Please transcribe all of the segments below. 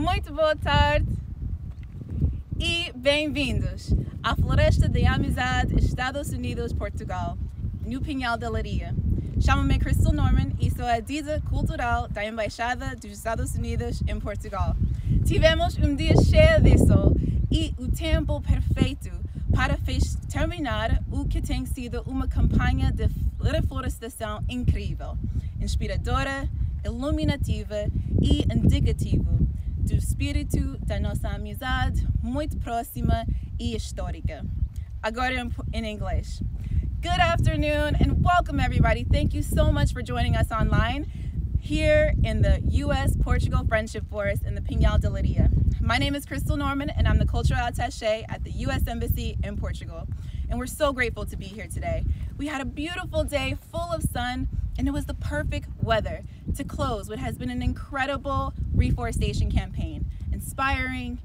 Muito boa tarde e bem-vindos à Floresta da Amizade Estados Unidos Portugal, no Pinhal de Leiria. Chamo-me Crystal Norman e sou a guia cultural da Embaixada dos Estados Unidos em Portugal. Tivemos dia cheio de sol e o tempo perfeito para terminar o que tem sido uma campanha de reflorestação incrível, inspiradora, iluminativa e indicativa do espírito da nossa amizade muito próxima e histórica. Agora em inglês. Good afternoon and welcome everybody. Thank you so much for joining us online here in the U.S.-Portugal Friendship Forest in the Pinhal de Leiria. My name is Crystal Norman and I'm the Cultural Attaché at the U.S. Embassy in Portugal. And we're so grateful to be here today. We had a beautiful day full of sun and it was the perfect weather to close what has been an incredible reforestation campaign, inspiring,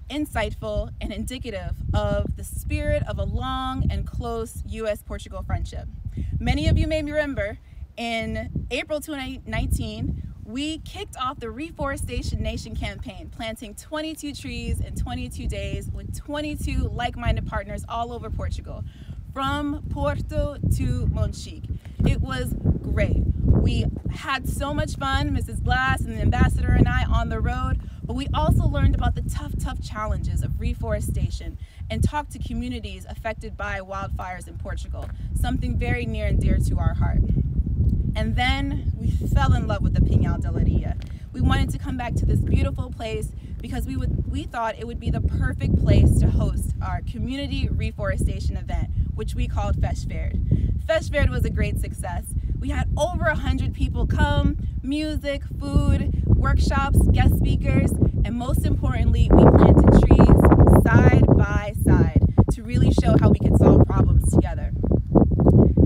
insightful, and indicative of the spirit of a long and close U.S.-Portugal friendship. Many of you may remember in April 2019, we kicked off the Reforestation Nation campaign, planting 22 trees in 22 days with 22 like-minded partners all over Portugal, from Porto to Monchique. It was great. We had so much fun, Mrs. Glass and the ambassador and I on the road, but we also learned about the tough challenges of reforestation and talked to communities affected by wildfires in Portugal, something very near and dear to our heart. And then we fell in love with the Pinhal de Leiria. We wanted to come back to this beautiful place because we thought it would be the perfect place to host our community reforestation event, which we called Festverd. Festverd was a great success. We had over 100 people come, music, food, workshops, guest speakers, and most importantly, we planted trees side by side to really show how we could solve problems together.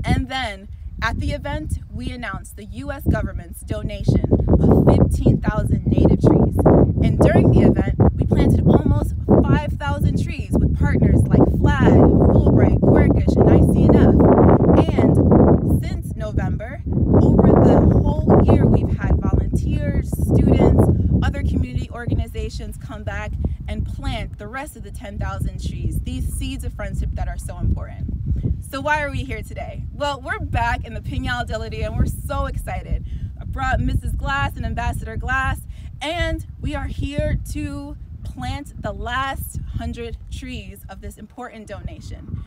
And then, at the event, we announced the U.S. government's donation of 15,000 native trees. And during the event, we planted almost 5,000 trees with partners like FLAD, Fulbright, Quercus, and ICNF. And since November, over the whole year, we've had volunteers, students, other community organizations come back and plant the rest of the 10,000 trees, these seeds of friendship that are so important. So why are we here today? Well, we're back in the Pinhal de Leiria and we're so excited. I brought Mrs. Glass and Ambassador Glass, and we are here to plant the last 100 trees of this important donation.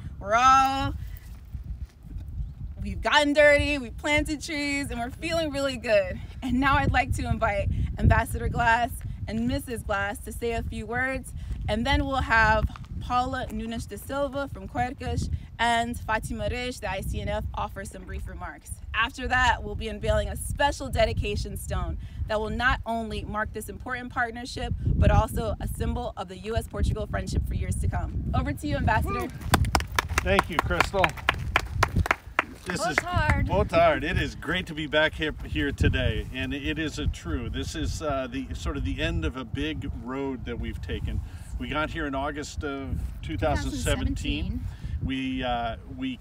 We've gotten dirty, we planted trees, and we're feeling really good. And now I'd like to invite Ambassador Glass and Mrs. Glass to say a few words, and then we'll have Paula Nunes de Silva from Quercus and Fatima Reis, the ICNF, offer some brief remarks. After that, we'll be unveiling a special dedication stone that will not only mark this important partnership, but also a symbol of the U.S.-Portugal friendship for years to come. Over to you, Ambassador. Thank you, Crystal. Boa tarde. It is great to be back here today, and it is this is the end of a big road that we've taken. We got here in August of 2017. We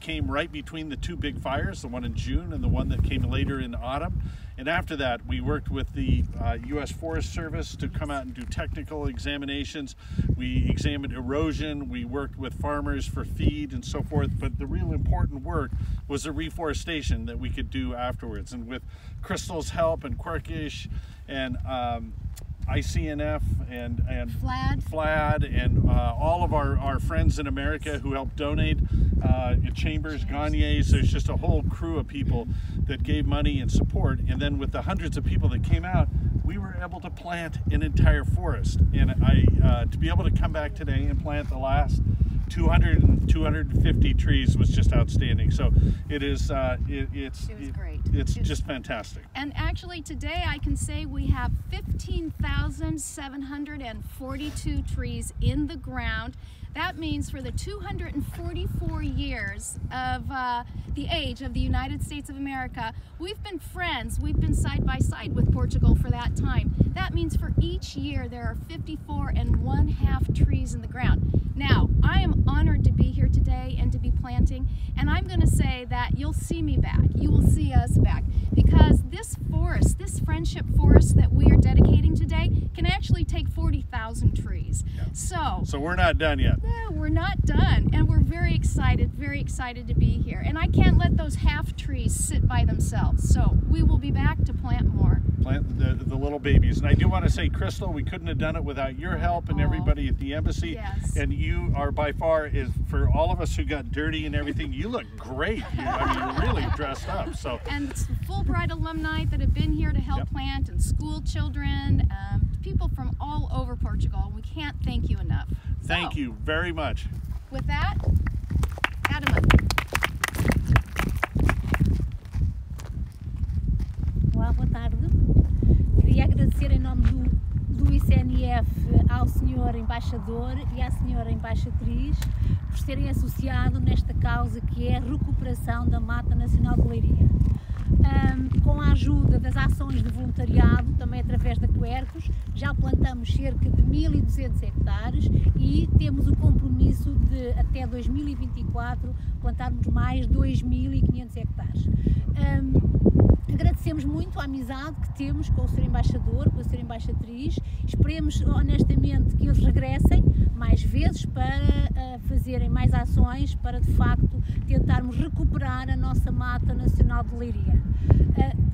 came right between the two big fires, the one in June and the one that came later in autumn. And after that, we worked with the U.S. Forest Service to come out and do technical examinations. We examined erosion. We worked with farmers for feed and so forth. But the real important work was the reforestation that we could do afterwards. And with Crystal's help and Quercus and ICNF and FLAD and all of our friends in America who helped donate, Chambers, Gagne's, there's just a whole crew of people that gave money and support. And then with the hundreds of people that came out, we were able to plant an entire forest. And to be able to come back today and plant the last 250 trees was just outstanding. So it was great. It's just fantastic. And actually today I can say we have 15,742 trees in the ground. That means for the 244 years of the age of the United States of America, we've been friends, we've been side by side with Portugal for that time. That means for each year there are 54 1/2 trees in the ground. Now, I am honored to be here today and to be planting. And I'm going to say that you'll see me back. You will see us back, because this forest, this friendship forest that we are dedicating today, can actually take 40,000 trees. Yeah. So we're not done yet. No, we're not done, and we're very excited to be here. And I can't let those half trees sit by themselves. So we will be back to plant more. Plant the little babies. And I do want to say, Crystal, we couldn't have done it without your help and everybody at the embassy. Yes. And you are by far, for all of us who got dirty and everything, you look great. You're really dressed up. So. And it's Fulbright alumni that have been here to help plant, and school children, people from all over Portugal. We can't thank you enough. Thank you very much. With that, Adama. Olá, boa tarde. Queria agradecer em nome do ICNF ao Sr. Embaixador e à Sra. Embaixatriz por se terem associado nesta causa que é a recuperação da Mata Nacional de Leiria. Com a ajuda das ações de voluntariado, também através da Quercus, já plantamos cerca de 1.200 hectares e temos o compromisso de, até 2024, plantarmos mais 2.500 hectares. Agradecemos muito a amizade que temos com o Sr. Embaixador, com a Sra. Embaixatriz. Esperemos honestamente que eles regressem mais vezes para fazerem mais ações, para de facto tentarmos recuperar a nossa Mata Nacional de Leiria.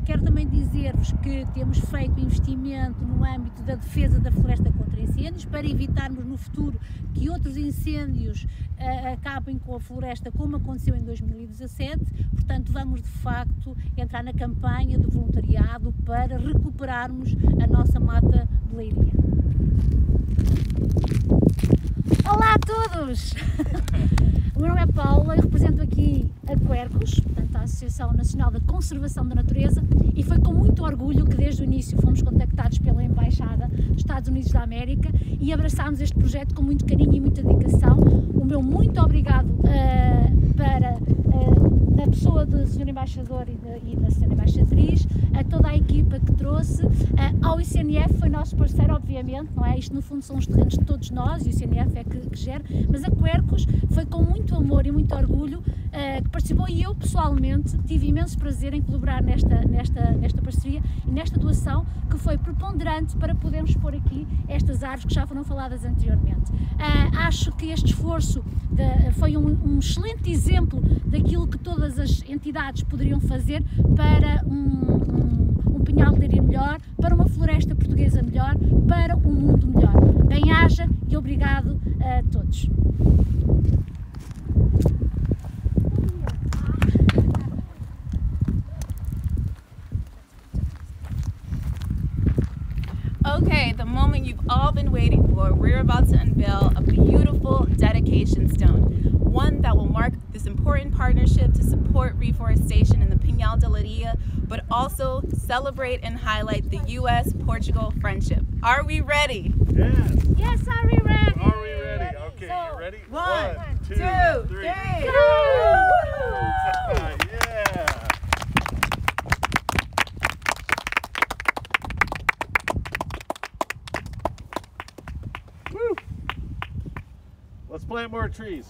Quero também dizer-vos que temos feito investimento no âmbito da defesa da floresta contra incêndios, para evitarmos no futuro que outros incêndios acabem com a floresta, como aconteceu em 2017. Portanto, vamos de facto entrar na campanha do voluntariado para recuperarmos a nossa Mata de Leiria. Olá a todos! O meu nome é Paula, eu represento aqui a Quercus, portanto a Associação Nacional da Conservação da Natureza, e foi com muito orgulho que desde o início fomos contactados pela Embaixada dos Estados Unidos da América e abraçámos este projeto com muito carinho e muita dedicação. O meu muito obrigado da pessoa do Sr. Embaixador e da Sra. Embaixatriz, a toda a equipa que trouxe, ao ICNF, foi nosso parceiro, obviamente, não é? Isto no fundo são os terrenos de todos nós e o ICNF é que gera, mas a Quercus foi com muito amor e muito orgulho que participou, e eu pessoalmente tive imenso prazer em colaborar nesta parceria e nesta doação que foi preponderante para podermos pôr aqui estas árvores que já foram faladas anteriormente. Acho que este esforço foi um excelente exemplo daquilo que todas as entidades poderiam fazer para um Pinhal de Leiria melhor, para uma floresta portuguesa melhor, para um mundo melhor. Bem-aja e obrigado a todos. Okay, the moment you've all been waiting for. We're about to unveil a beautiful dedication stone, one that will mark this important partnership to support reforestation in the Pinhal de Leiria, but also celebrate and highlight the U.S.-Portugal friendship. Are we ready? Yes. Yes, are we ready? Are we ready? Okay, So, you ready? 1, 2, 3. Yeah. Woo. Let's plant more trees.